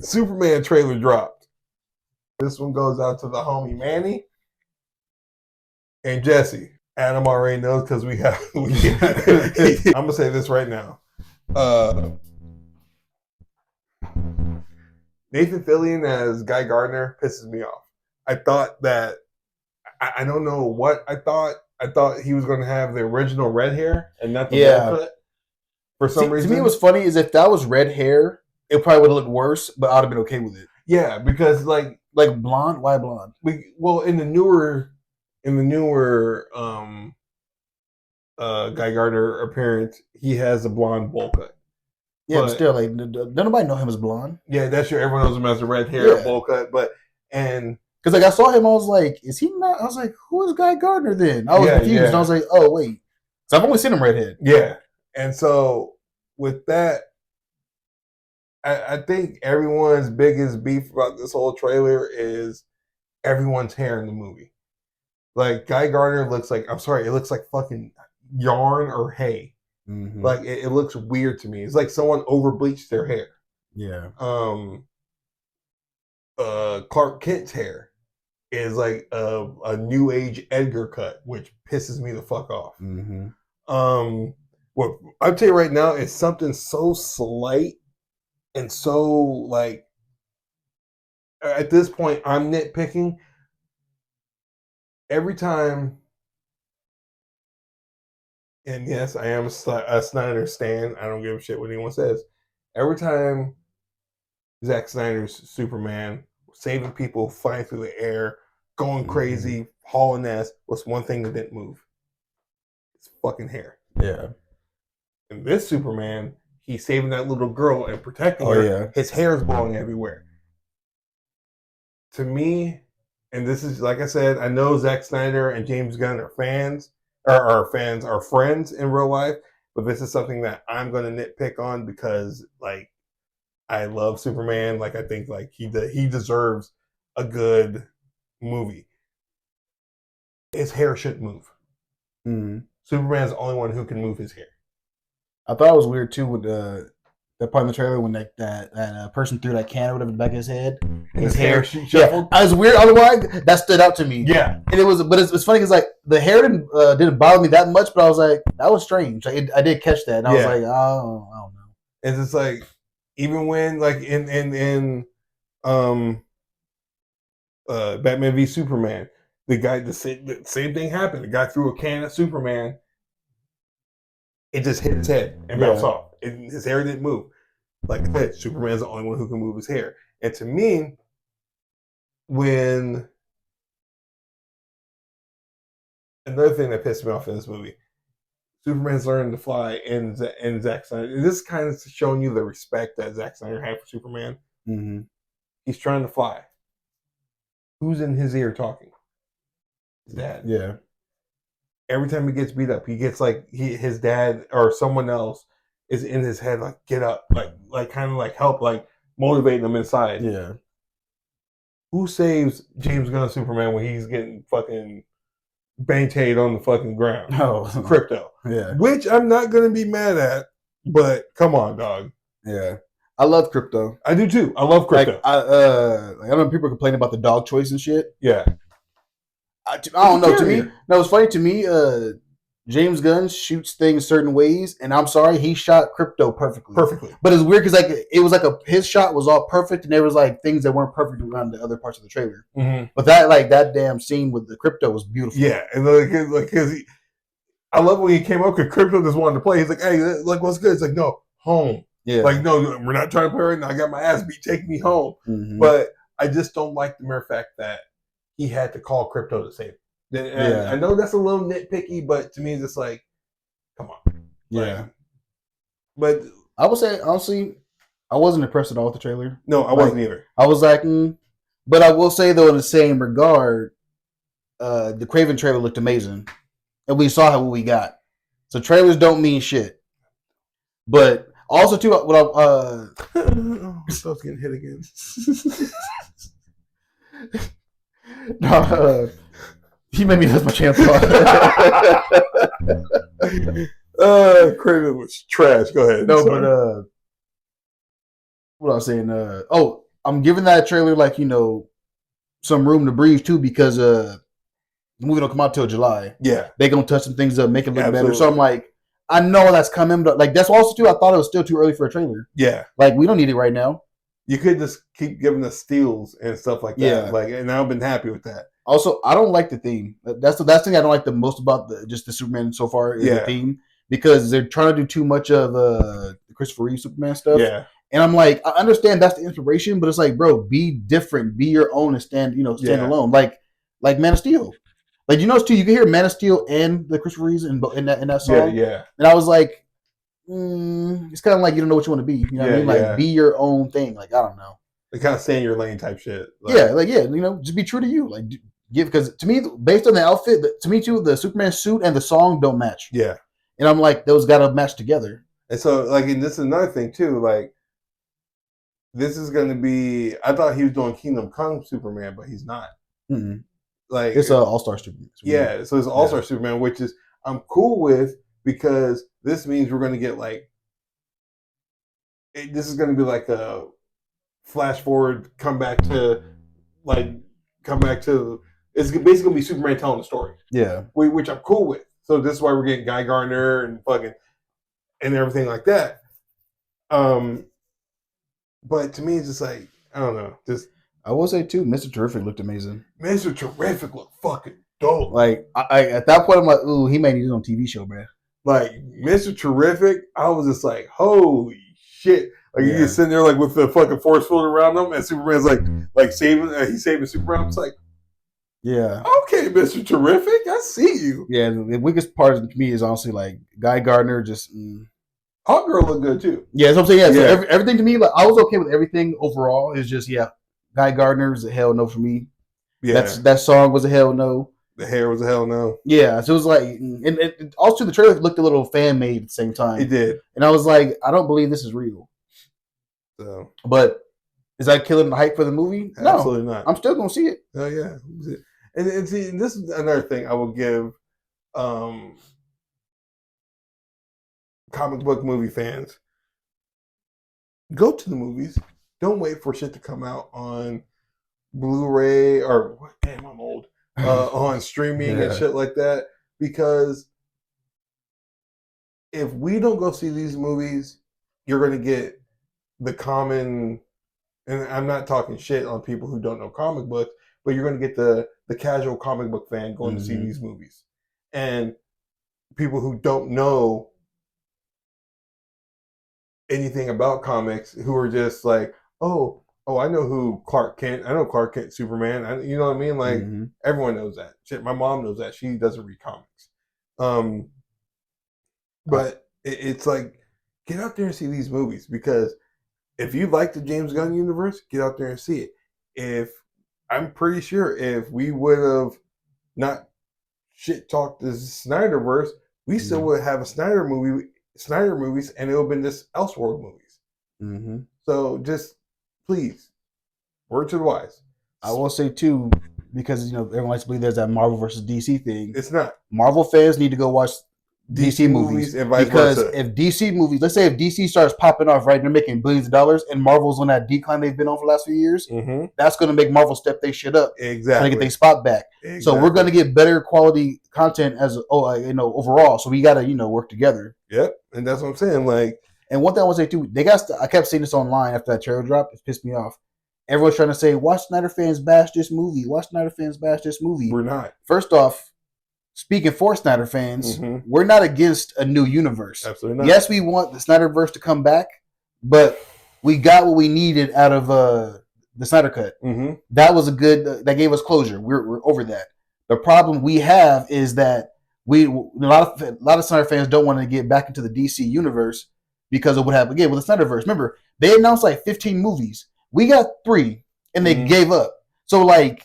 Superman trailer dropped. This one goes out to the homie Manny and Jesse. Adam already knows because we have. I'm gonna say this right now. Nathan Fillion as Guy Gardner pisses me off. I thought that I don't know what I thought. I thought he was going to have the original red hair and not the bowl cut. For some reason, to me, what's funny is if that was red hair, it probably would have looked worse, but I'd have been okay with it. Yeah, because like blonde. Why blonde? In the newer Guy Gardner appearance, he has a blonde bowl cut. Yeah, but still, like, nobody know him as blonde. Yeah, that's true. Everyone knows him as a red hair bowl cut, because like I saw him, I was like, is he not? I was like, who is Guy Gardner then? I was confused. And I was like, oh wait, so I've only seen him redhead. Yeah, and so with that, I think everyone's biggest beef about this whole trailer is everyone's hair in the movie. Like Guy Gardner looks like, I'm sorry, it looks like fucking yarn or hay. Mm-hmm. Like it looks weird to me. It's like someone over bleached their hair. Yeah. Clark Kent's hair is like a new age Edgar cut, which pisses me the fuck off. Mm-hmm. What I'll tell you right now is something so slight and so like at this point I'm nitpicking. Every time, and yes, I am a Snyder stan. I don't give a shit what anyone says. Every time Zack Snyder's Superman saving people, flying through the air, going crazy, hauling ass, what's one thing that didn't move? It's fucking hair. Yeah. And this Superman, he's saving that little girl and protecting her. Yeah. His hair is blowing everywhere. To me, and this is, like I said, I know Zack Snyder and James Gunn are friends in real life, but this is something that I'm going to nitpick on because, like, I love Superman. Like, I think, like, he deserves a good movie. His hair shouldn't move. Mm-hmm. Superman's the only one who can move his hair. I thought it was weird, too, with that part in the trailer when that person threw that can or whatever in the back of his head. His hair shuffled. Yeah, I was weird. Otherwise, that stood out to me. Yeah, and it's funny because like the hair didn't bother me that much, but I was like, that was strange. Like I did catch that, and I was like, oh, I don't know. It's just like even when like in Batman v Superman, the same thing happened. The guy threw a can at Superman. It just hit his head and bounced off. His hair didn't move. Like I said, Superman's the only one who can move his hair. And to me, when another thing that pissed me off in this movie, Superman's learning to fly in Zack Snyder. This is kind of showing you the respect that Zack Snyder had for Superman. Mm-hmm. He's trying to fly. Who's in his ear talking? His dad. Yeah. Every time he gets beat up, he gets like his dad or someone else is in his head, like get up, like kind of like help, like motivating him inside. Yeah. Who saves James Gunn Superman when he's getting fucking bang-tayed on the fucking ground? Oh, Crypto. Yeah. Which I'm not gonna be mad at, but come on, dog. Yeah. I love Crypto. I do too. I love Crypto. Like, I know people complain about the dog choice and shit. Yeah. I don't know. To me, no, it's funny to me. James Gunn shoots things certain ways, and I'm sorry, he shot Crypto perfectly. But it's weird because like it was like his shot was all perfect, and there was like things that weren't perfect around the other parts of the trailer. Mm-hmm. But that damn scene with the Crypto was beautiful. Yeah, and because I love when he came up because Crypto just wanted to play. He's like, "Hey, like what's good?" It's like, "No, home." Yeah, like no, we're not trying to play right now. I got my ass beat. Take me home. Mm-hmm. But I just don't like the mere fact that he had to call Crypto to save him. Yeah. I know that's a little nitpicky, but to me, it's just like, come on. Yeah. But I would say, honestly, I wasn't impressed at all with the trailer. No, I wasn't either. I was like, but I will say, though, in the same regard, the Kraven trailer looked amazing. And we saw what we got. So trailers don't mean shit. But also, too, what I was getting hit again. No, he made me lose my chance. Kraven was trash. Go ahead. No, but what I was saying. I'm giving that trailer like some room to breathe too because the movie don't come out till July. Yeah, they gonna touch some things up, make it look better. So I'm like, I know that's coming, but like that's also too. I thought it was still too early for a trailer. Yeah, like we don't need it right now. You could just keep giving us steals and stuff like that. Yeah, like, and I've been happy with that. Also, I don't like the theme. That's the thing I don't like the most about the Superman so far is the theme because they're trying to do too much of the Christopher Reeve Superman stuff. Yeah. And I'm like, I understand that's the inspiration, but it's like, bro, be different, be your own, and stand alone. Like Man of Steel. Like too, you can hear Man of Steel and the Christopher Reeves in that song. Yeah. And I was like, it's kind of like you don't know what you want to be. You know what I mean? Like be your own thing. Like I don't know. Like kind of stay in your lane type shit. Just be true to you. Like because to me, based on the outfit, to me too, the Superman suit and the song don't match. Yeah. And I'm like, those got to match together. And so, like, and this is another thing too. Like, this is going to be. I thought he was doing Kingdom Come Superman, but he's not. Mm-hmm. Like, it's an All-Star Superman. Yeah, so it's All-Star Superman, which is I'm cool with because this means we're going to get like. This is going to be like a flash forward, come back to. It's basically going to be Superman telling the story. Yeah, which I'm cool with. So this is why we're getting Guy Gardner and fucking and everything like that. But to me, it's just like I don't know. Just I will say too, Mr. Terrific looked amazing. Mr. Terrific looked fucking dope. Like I at that point, I'm like, ooh, he may need his own TV show, man. Like Mr. Terrific, I was just like, holy shit! Like you just sitting there like with the fucking force field around him, and Superman's like saving, he's saving Superman. It's like. Yeah. Okay, Mr. Terrific, I see you. Yeah, the weakest part to me is honestly like Guy Gardner just. Hawkgirl looked good too. Yeah, that's what I'm saying. Yeah, so everything to me, like I was okay with everything overall. It's just Guy Gardner is a hell no for me. Yeah, that song was a hell no. The hair was a hell no. Yeah, so it was like, and also the trailer looked a little fan made at the same time. It did, and I was like, I don't believe this is real. So, but is that killing the hype for the movie? No, absolutely not. I'm still gonna see it. Oh yeah. And see, this is another thing I will give comic book movie fans. Go to the movies. Don't wait for shit to come out on Blu-ray or damn, I'm old. On streaming and shit like that. Because if we don't go see these movies, you're gonna get the common, and I'm not talking shit on people who don't know comic books, but you're going to get the casual comic book fan going to see these movies. And people who don't know anything about comics, who are just like, oh, I know who Clark Kent. I know Clark Kent, Superman. You know what I mean? Like, everyone knows that. Shit, my mom knows that. She doesn't read comics. But it's like, get out there and see these movies. Because if you like the James Gunn universe, get out there and see it. I'm pretty sure if we would have not shit talked the Snyderverse, we still would have a Snyder movies, and it would have been just Elseworld movies. Mm-hmm. So just please, word to the wise. I will say too, because everyone likes to believe there's that Marvel versus DC thing. It's not. Marvel fans need to go watch DC movies and vice because versa. If DC movies, let's say if DC starts popping off, right, they're making billions of dollars, and Marvel's on that decline they've been on for the last few years, that's going to make Marvel step their shit up, exactly, to get their spot back. Exactly. So we're going to get better quality content overall. So we got to work together. Yep, and that's what I'm saying. Like, and one thing I want to say too, I kept seeing this online after that trailer drop. It pissed me off. Everyone's trying to say, "Watch Snyder fans bash this movie. Watch Snyder fans bash this movie." We're not. First off. Speaking for Snyder fans, we're not against a new universe. Absolutely not. Yes, we want the Snyderverse to come back, but we got what we needed out of the Snyder Cut. That was that gave us closure. We're over that. The problem we have is that a lot of Snyder fans don't want to get back into the DC universe because of what happened again with the Snyderverse. Remember, they announced like 15 movies. We got 3, and they gave up. So like.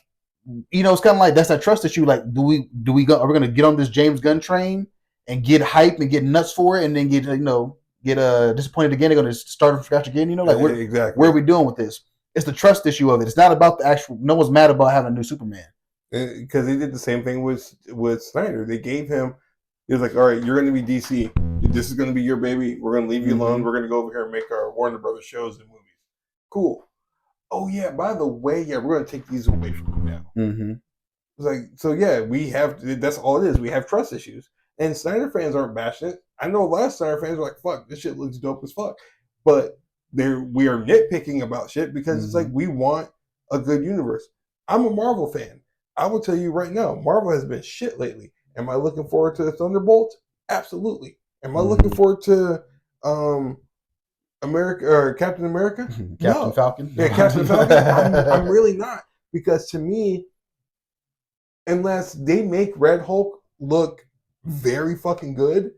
It's kind of like that's that trust issue. Like, are we going to get on this James Gunn train and get hype and get nuts for it, and then get disappointed again? They're going to start from scratch again. Exactly. Where are we doing with this? It's the trust issue of it. It's not about the actual. No one's mad about having a new Superman because he did the same thing with Snyder. They gave him. He was like, all right, you're going to be DC. This is going to be your baby. We're going to leave you alone. We're going to go over here and make our Warner Brothers shows and movies. Cool. oh yeah, by the way, yeah, we're gonna take these away from you now. Mm-hmm. It's like, so yeah, we have, that's all it is. We have trust issues. And Snyder fans aren't bashing it. I know a lot of Snyder fans are like, fuck, this shit looks dope as fuck. But we are nitpicking about shit because it's like, we want a good universe. I'm a Marvel fan. I will tell you right now, Marvel has been shit lately. Am I looking forward to the Thunderbolts? Absolutely. Am I looking forward to America or Captain America? Captain Falcon? Yeah, Captain Falcon. I'm really not. Because to me, unless they make Red Hulk look very fucking good,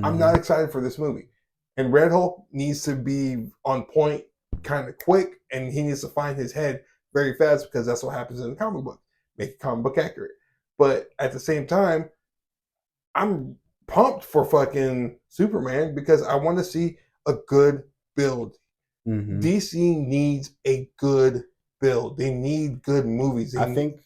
I'm not excited for this movie. And Red Hulk needs to be on point kind of quick, and he needs to find his head very fast because that's what happens in the comic book. Make a comic book accurate. But at the same time, I'm pumped for fucking Superman because I want to see a good build. DC needs a good build. They need good movies. I think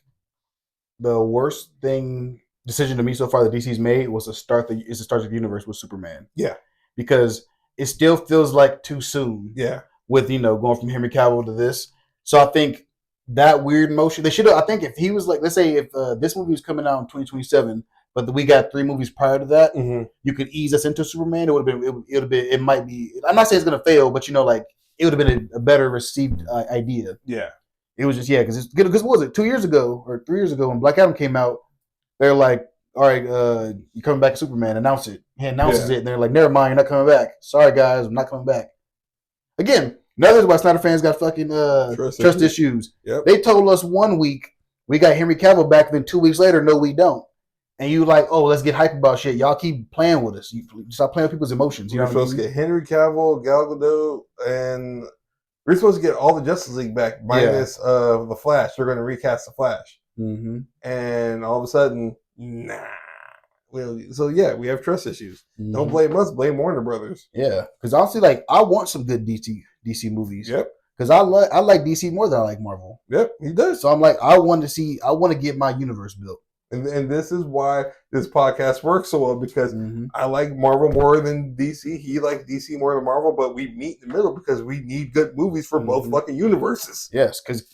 the worst decision to me so far that DC's made was to start the universe with Superman. Yeah. Because it still feels like too soon. Yeah. With, going from Henry Cavill to this. So I think that weird motion, they should have, I think if he was like, let's say if this movie was coming out in 2027, but we got 3 movies prior to that, you could ease us into Superman. It might be, I'm not saying it's going to fail, but it would have been a better received idea. Yeah. It was just, because what was it, 2 years ago or 3 years ago when Black Adam came out, they're like, all right, you're coming back to Superman, announce it. He announces it, and they're like, never mind, you're not coming back. Sorry, guys, I'm not coming back. Again, another reason why Snyder fans got fucking trust issues. Yep. They told us 1 week, we got Henry Cavill back, then 2 weeks later, no, we don't. And you like, oh, let's get hype about shit. Y'all keep playing with us. You stop playing with people's emotions. We're supposed to get Henry Cavill, Gal Gadot, and we're supposed to get all the Justice League back minus the Flash. They're going to recast the Flash. And all of a sudden, nah. Well, so yeah, we have trust issues. Don't blame us, blame Warner Brothers. Yeah, because honestly, I want some good DC movies. Yep. Because I like DC more than I like Marvel. Yep, he does. So I'm like, I want to get my universe built. And this is why this podcast works so well, because I like Marvel more than DC. He likes DC more than Marvel, but we meet in the middle because we need good movies for both fucking universes. Yes, because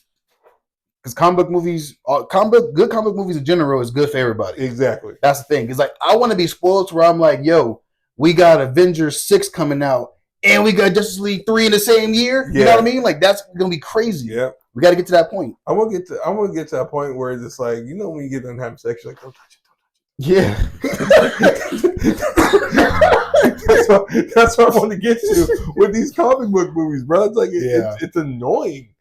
comic book movies, good comic book movies in general is good for everybody. Exactly. That's the thing. It's like, I want to be spoiled to where I'm like, yo, we got Avengers 6 coming out, and we got Justice League 3 in the same year. You know what I mean? Like, that's going to be crazy. Yeah. We got to get to that point. I want to get to that point where it's like, when you get done having sex, you're like, don't touch it. Yeah. That's what I want to get to with these comic book movies, bro. It's like, it's annoying.